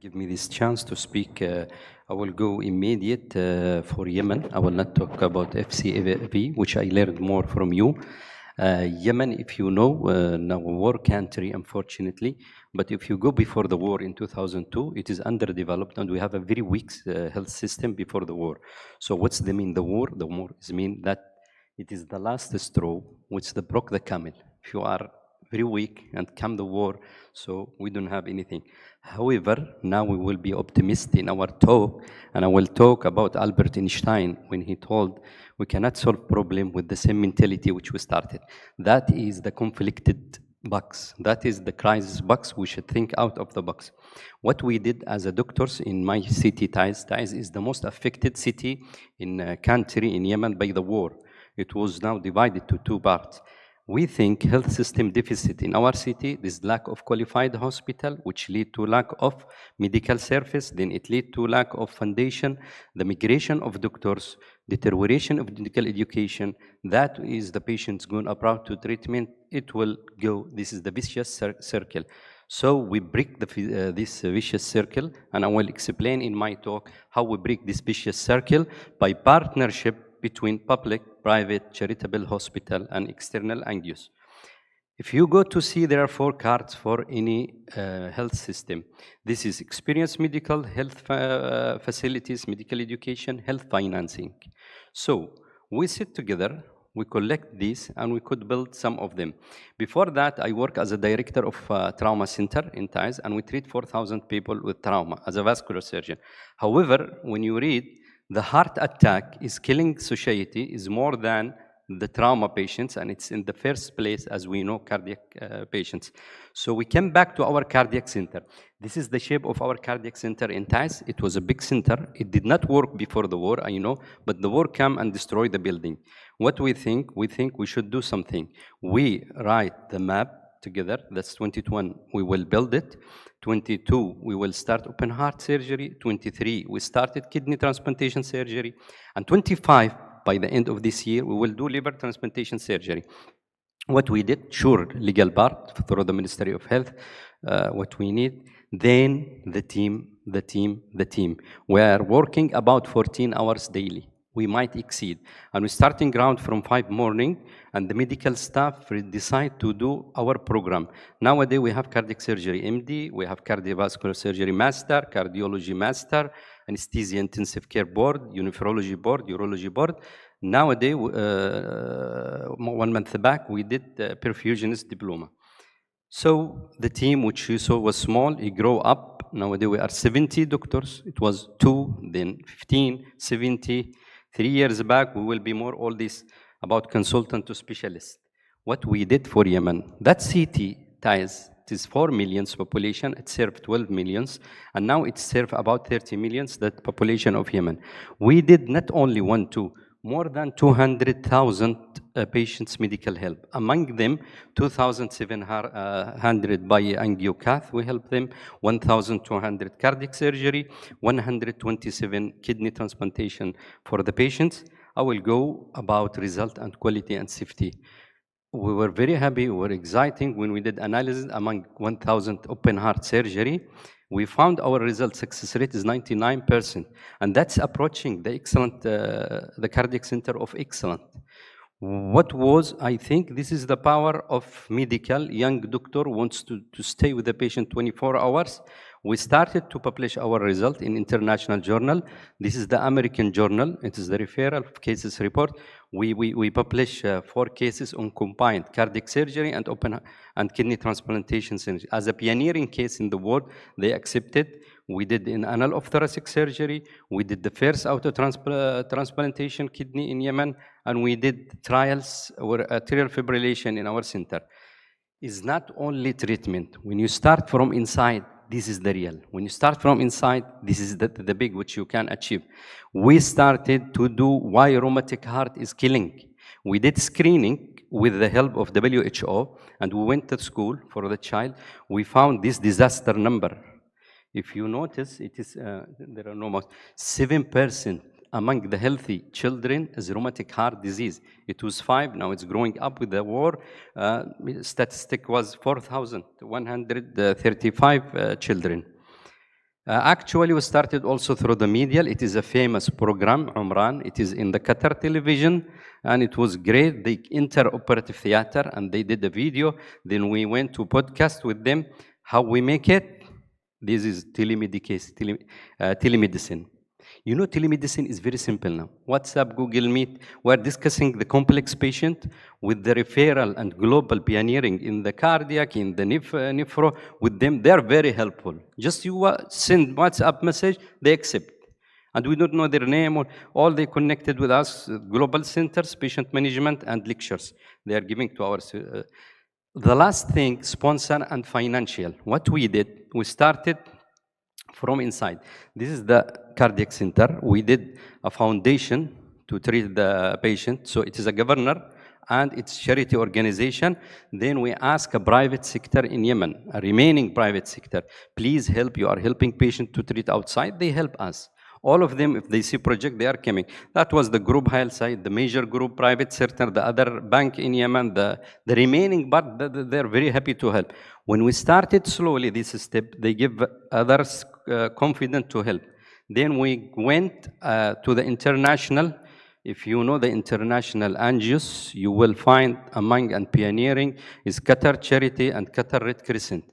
give me this chance to speak. I will go immediate for Yemen. I will not talk about FCAV, which I learned more from you. Yemen, if you know, now a war country, unfortunately, but if you go before the war in 2002, it is underdeveloped and we have a very weak health system before the war. So what's the mean, the war? The war is mean that it is the last straw which broke the camel. If you are very weak and come the war, so we don't have anything. However, now we will be optimistic in our talk, and I will talk about Albert Einstein when he told we cannot solve problem with the same mentality which we started. That is the conflicted box. That is the crisis box. We should think out of the box. What we did as a doctors in my city, Taiz is the most affected city in country in Yemen by the war. It was now divided to two parts. We think health system deficit in our city, this lack of qualified hospital, which lead to lack of medical service, then it lead to lack of foundation, the migration of doctors, deterioration of medical education, that is the patients going abroad to treatment, it will go, this is the vicious circle. So we break this vicious circle, and I will explain in my talk how we break this vicious circle by partnership between public, private, charitable hospital, and external NGOs. If you go to see, there are 4 cards for any health system. This is experience medical, health facilities, medical education, health financing. So we sit together, we collect these, and we could build some of them. Before that, I work as a director of a trauma center in Taiz, and we treat 4,000 people with trauma as a vascular surgeon. However, when you read, the heart attack is killing society is more than the trauma patients, and it's in the first place, as we know, cardiac patients. So we came back to our cardiac center. This is the shape of our cardiac center in Taiz. It was a big center. It did not work before the war, I know, but the war came and destroyed the building. What we think we should do something. We write the map together, that's 21, we will build it. 22, we will start open heart surgery. 23, we started kidney transplantation surgery. And 25, by the end of this year, we will do liver transplantation surgery. What we did, sure, legal part through the Ministry of Health, what we need. Then the team. We are working about 14 hours daily. We might exceed. And we're starting ground from 5 morning, and the medical staff decide to do our program. Nowadays, we have cardiac surgery MD, we have cardiovascular surgery master, cardiology master, anesthesia intensive care board, nephrology board, urology board. Nowadays, 1 month back, we did perfusionist diploma. So the team, which you saw was small, it grew up. Nowadays, we are 70 doctors. It was 2, then 15, 70. 3 years back, we will be more all this about consultant to specialist. What we did for Yemen, that city, Taiz, it is 4 million population, it served 12 millions, and now it serves about 30 millions, that population of Yemen. We did not only 1, 2, more than 200,000 patients medical help. Among them, 2,700 by angiocath, we help them, 1,200 cardiac surgery, 127 kidney transplantation for the patients. I will go about result and quality and safety. We were very happy, we were exciting when we did analysis among 1,000 open heart surgery. We found our result success rate is 99%, and that's approaching the excellent, the cardiac center of excellent. What was, I think, this is the power of medical. Young doctor wants to stay with the patient 24 hours. We started to publish our result in international journal. This is the American journal. It is the referral of cases report. We publish 4 cases on combined cardiac surgery and open and kidney transplantation surgery. As a pioneering case in the world, they accepted. We did in anal of thoracic surgery. We did the first auto transplantation kidney in Yemen, and we did trials or atrial fibrillation in our center. It's not only treatment. When you start from inside, this is the real. When you start from inside, this is the big which you can achieve. We started to do why rheumatic heart is killing. We did screening with the help of WHO, and we went to school for the child. We found this disaster number. If you notice, it is, there are no more, 7% among the healthy children is rheumatic heart disease. It was 5, now it's growing up with the war. Statistic was 4,135 children. Actually, we started also through the media. It is a famous program, Umran. It is in the Qatar television, and it was great. The interoperative theater, and they did a video. Then we went to podcast with them. How we make it? This is telemedicine. You know, telemedicine is very simple now. WhatsApp, Google Meet, we're discussing the complex patient with the referral and global pioneering in the cardiac, in the nephro, with them, they're very helpful. Just you send WhatsApp message, they accept. And we don't know their name, or all they connected with us, global centers, patient management, and lectures they are giving to our. The last thing, sponsor and financial. What we did, we started from inside. This is the cardiac center. We did a foundation to treat the patient. So it is a governor and it's charity organization. Then we ask a private sector in Yemen, a remaining private sector, please help. You are helping patient to treat outside. They help us. All of them, if they see project, they are coming. That was the group health side, the major group, private sector, the other bank in Yemen, the remaining, but they're very happy to help. When we started slowly this step, they give others confident to help. Then we went to the international. If you know the international NGOs, you will find among and pioneering is Qatar Charity and Qatar Red Crescent.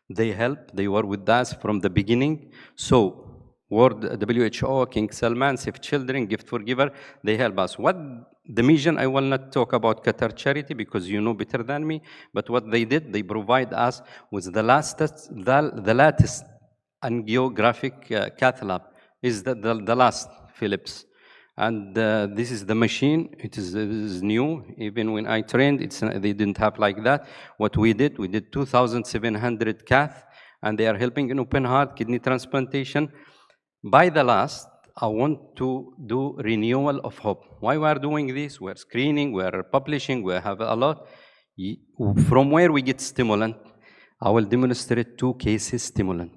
They help, they were with us from the beginning. So World WHO, King Salman, Save Children, Gift for Giver, they help us. What the mission, I will not talk about Qatar Charity because you know better than me, but what they did, they provide us with the latest angiographic cath lab. Is the last Philips. And this is the machine. It is new. Even when I trained, they didn't have like that. What we did 2,700 cath, and they are helping in open heart, kidney transplantation. By the last, I want to do renewal of hope. Why we are doing this? We're screening, we're publishing, we have a lot. From where we get stimulant, I will demonstrate 2 cases stimulant.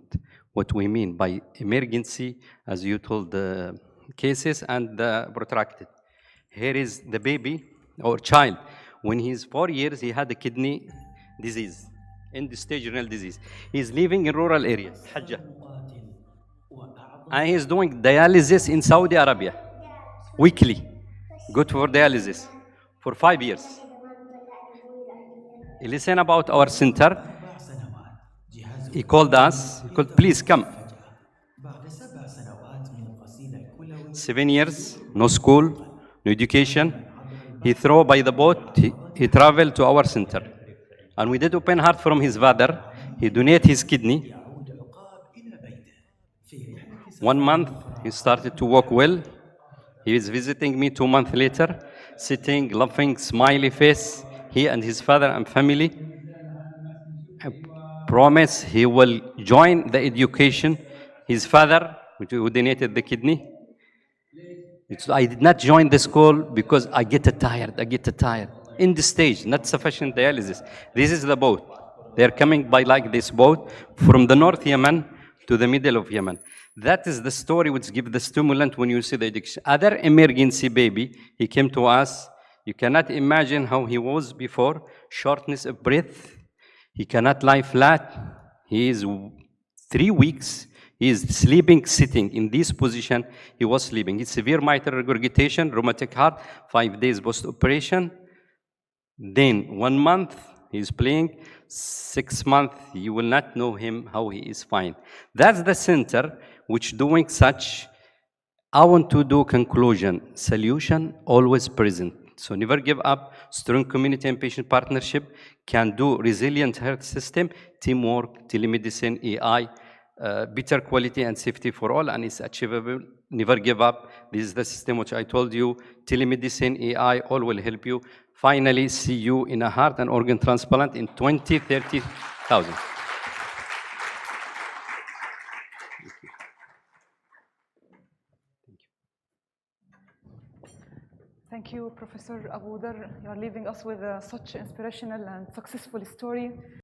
What we mean by emergency, as you told the cases, and the protracted. Here is the baby or child. When he's 4 years, he had a kidney disease, end-stage renal disease. He's living in rural areas, Hajjah. And he's doing dialysis in Saudi Arabia, weekly. Good for dialysis, for 5 years. He listened about our center. He called us, he called, please come. 7 years, no school, no education. He threw by the boat, he traveled to our center. And we did open heart from his father. He donated his kidney. 1 month, he started to walk well. He is visiting me 2 months later, sitting, laughing, smiley face, he and his father and family. I promise he will join the education. His father, who donated the kidney. I did not join the school because I get tired. In the stage, not sufficient dialysis. This is the boat. They're coming by like this boat from the North Yemen to the middle of Yemen. That is the story which gives the stimulant when you see the addiction. Other emergency baby, he came to us. You cannot imagine how he was before. Shortness of breath. He cannot lie flat. He is 3 weeks. He is sleeping, sitting in this position. He was sleeping. It's severe mitral regurgitation, rheumatic heart, 5 days post-operation. Then 1 month, he's playing. 6 months, you will not know him how he is fine. That's the center which doing such. I want to do conclusion. Solution always present. So never give up. Strong community and patient partnership can do resilient health system, teamwork, telemedicine, AI, better quality and safety for all, and it's achievable. Never give up. This is the system which I told you. Telemedicine, AI, all will help you. Finally, see you in a heart and organ transplant in 20, 30,000. Thank you, Professor Abuذر. You are leaving us with such inspirational and successful story.